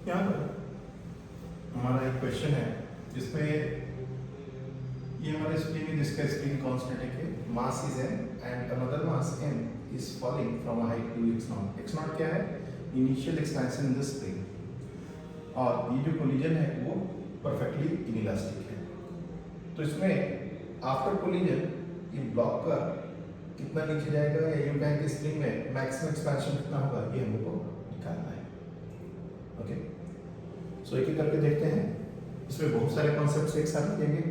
यहाँ पर हमारा एक क्वेश्चन है जिसमें ये हमारे स्प्रिंग है जिसका स्प्रिंग कांस्टेंट है mass is m and another mass m is falling from a height 2x0। x0 क्या है? Initial expansion in the spring. और ये जो कोलिजन है वो परफेक्टली इनइलास्टिक है। तो इसमें आफ्टर कोलिजन ये ब्लॉक का कितना नीचे जाएगा या यूं कहें कि स्प्रिंग में मैक्सिमम एक्सपेंशन कितना होगा ये हमको निकालना है। ओके, सो एक एक करके देखते हैं। इसमें बहुत सारे कॉन्सेप्ट्स एक साथ देंगे।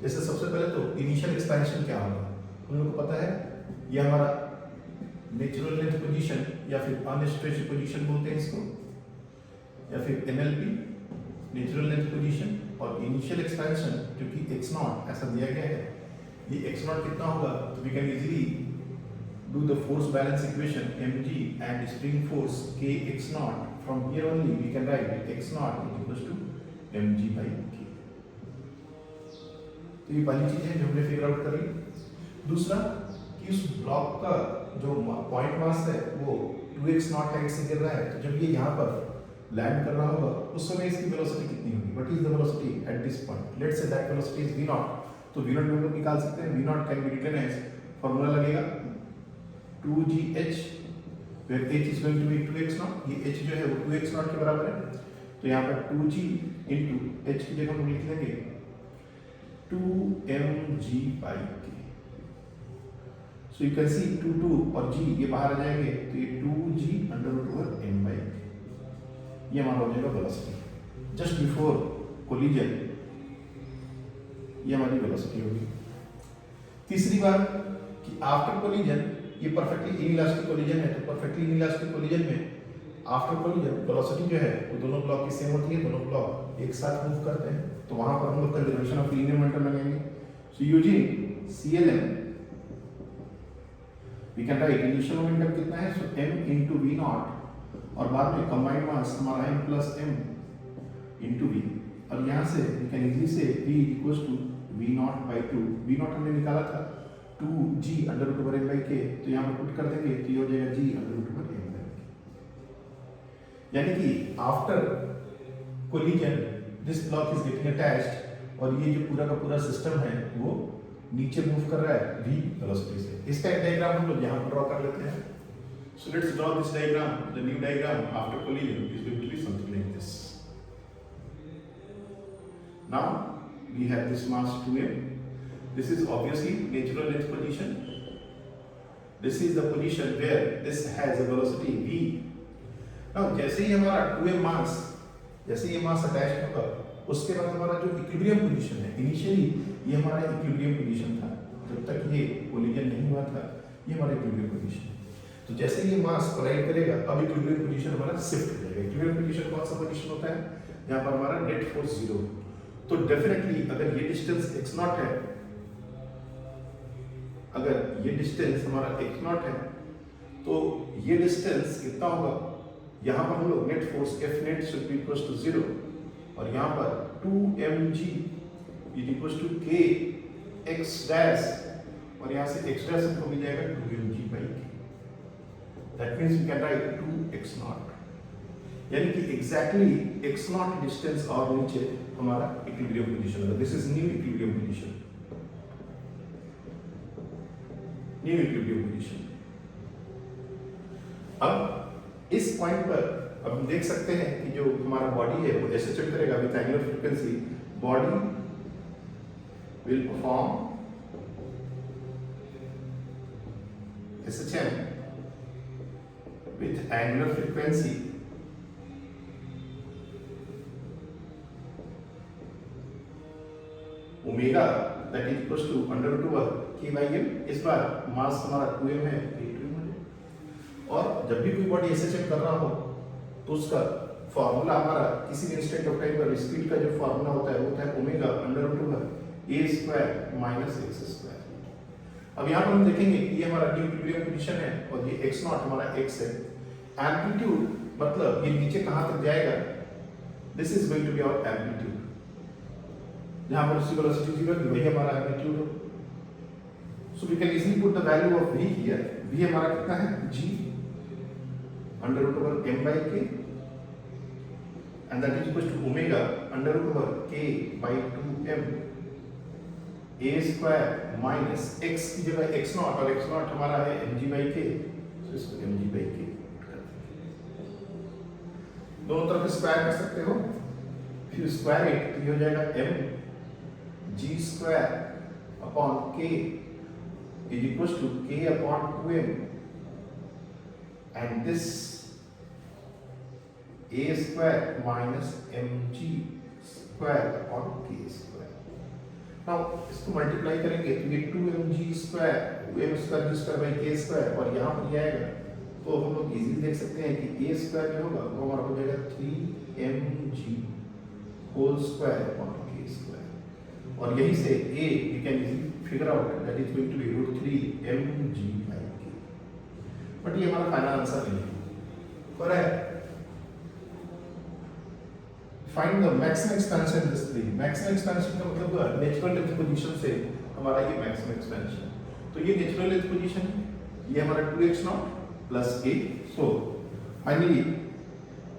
जैसे सबसे पहले तो इनिशियल एक्सपेंशन क्या होगा हम लोग को पता है, ये हमारा नेचुरल लेंथ पोजीशन या फिर अनस्ट्रेच्ड पोजीशन बोलते हैं इसको, या फिर एनएलपी नेचुरल लेंथ पोजीशन। और इनिशियल एक्सपेंशन क्योंकि x0 ऐसा दिया गया है, ये x0 कितना होगा तो we can easily do the force balance equation mg and spring force kx0 from here only we can write x0 equals to mg by k। तो ये पहली चीज है जो हमने फिगर आउट कर ली। दूसरा कि उस ब्लॉक का जो पॉइंट मास है वो 2x0 हाइट से गिर रहा है, तो जब ये यहाँ पर लैंड कर रहा होगा उस समय इसकी वेलोसिटी कितनी होगी? What is the velocity at this point? Let's say that velocity is v0। तो v0 हम लोग निकाल सकते हैं। v0 can be written as formula लगेगा 2gh where h is going to be 2x0। ये h जो है वो 2x0 के बराबर है, तो यहाँ पर 2g into h की जगह हम लिख लेंगे 2mg by k। So you can see 2 और g ये बाहर आ जाएंगे तो ये 2g √ m by k ये हमारा हो जाएगा वेलोसिटी जस्ट बिफोर कोलिजन। ये हमारी वेलोसिटी होगी। तीसरी बात कि आफ्टर कोलिजन ये परफेक्टली इनइलास्टिक कोलिजन है, तो परफेक्टली इनइलास्टिक कोलिजन में आफ्टर कोलिजन वेलोसिटी जो है वो दोनों ब्लॉक की सेम होती है, दोनों ब्लॉक एक साथ मूव करते हैं, तो वहां पर हम लोग कंजर्वेशन ऑफ लीनियर मोमेंटम लगाएंगे। So using CLM we can write initial momentum कितना है, सो m into v0 और बाद में कंबाइंड मास हमारा m plus m into v, और यहाँ से वी कैन इजीली से v equals to v0 by 2। v0 हमने निकाला था 2g √m by k, तो यहाँ पर पुट कर देंगे तो ये हो जाएगा g √m by k। यानी कि after collision this block is getting attached और ये जो पूरा का पूरा सिस्टम है वो नीचे मूव कर रहा है v वेलोसिटी से। इसका एक डायग्राम हम लोग यहाँ पर ड्रॉ कर लेते हैं। So let's draw this diagram. The new diagram after collision is going to be something like this. Now we have this mass 2m. This is obviously natural length position. This is the position where this has a velocity v. Now जैसे ही हमारा 2m मास जैसे ये मास attach होगा उसके बाद हमारा जो equilibrium position है, इनिशियली ये हमारा इक्विलिब्रियम पोजीशन था, जब तक ये कोलिजन नहीं हुआ था ये हमारा इक्विलिब्रियम पोजीशन है। तो जैसे ये मास कोलाइड करेगा अब इक्विलिब्रियम पोजीशन हमारा शिफ्ट हो जाएगा। इक्विलिब्रियम पोजीशन कौन सा पोजीशन होता है? यहाँ पर हमारा नेट फोर्स 0। तो डेफिनेटली अगर ये डिस्टेंस x0 है, अगर ये डिस्टेंस हमारा x0 है तो ये डिस्टेंस कितना होगा? यहाँ पर हम लोग net force F net should be equals to 0 और यहाँ पर 2mg is equals to k x dash और यहाँ से x dash हमको मिल जाएगा 2mg by k। That means we can write 2x0, यानी कि exactly x0 डिस्टेंस और नीचे हमारा इक्विलिब्रियम पोजीशन होगा। This is new equilibrium position, new equilibrium position. अब इस पॉइंट पर अब हम देख सकते हैं कि जो हमारा बॉडी है वो ऐसे चल करेगा with angular frequency. Body will perform SHM with angular frequency omega that is equals to √k/m। इस बार मास हमारा 2m है, 2m है, और जब भी कोई बॉडी ऐसे चेक कर रहा हो तो उसका फॉर्मूला हमारा किसी भी इंस्टेंट ऑफ टाइम पर स्पीड का जो फॉर्मूला होता है वो होता है ओमेगा √a² - x²। अब यहाँ पर हम देखेंगे कि ये हमारा न्यू इक्विलिब्रियम पोजीशन है और ये x0 हमारा x है। एम्पलीट्यूड मतलब ये नीचे कहाँ तक जाएगा, this is going to be our amplitude. जहाँ पर उसकी वेलोसिटी 0 है वही हमारा एम्पलीट्यूड हो। So we can easily put the value of v here. v हमारा कितना है? g √m by k and that is equals to omega under root over k by 2m a square minus x की जगह x not और x not हमारा है mg by k, तो इसको mg by k दोनों तरफ स्क्वायर कर सकते हो, फिर स्क्वायर इट तो ये हो जाएगा m g square upon k is equals to k upon 2m and this a square minus mg square upon k square. Now इसको मल्टीप्लाई करेंगे तो ये 2mg square m square g square by k square और यहाँ पर ये आएगा, तो हम लोग इजीली देख सकते हैं कि a square जो होगा वो हमारा हो जाएगा 3mg whole square upon k square और यहीं से a we can easily figure out that is going to be root 3 mg by k. But ये हमारा फाइनल आंसर नहीं है, correct. Find the maximum expansion in this tree. Maximum expansion का मतलब natural length position से हमारा ये maximum expansion. तो ये नेचुरल लेंथ पोजीशन है, ये हमारा 2x0 plus a. So finally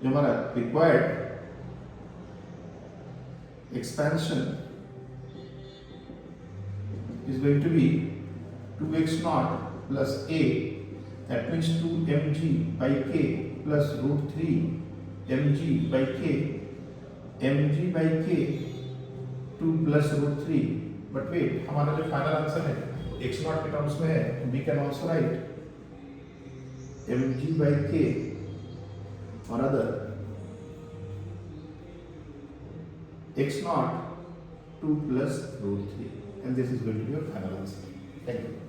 जो हमारा required expansion is going to be 2x0 plus a. That means 2mg by k plus root 3 mg by k. mg by k 2 plus root 3. But wait, हमारा जो final answer है x0 के terms में है, we can also write mg by k or other x0 2 plus root 3 and this is going to be your final answer. Thank you.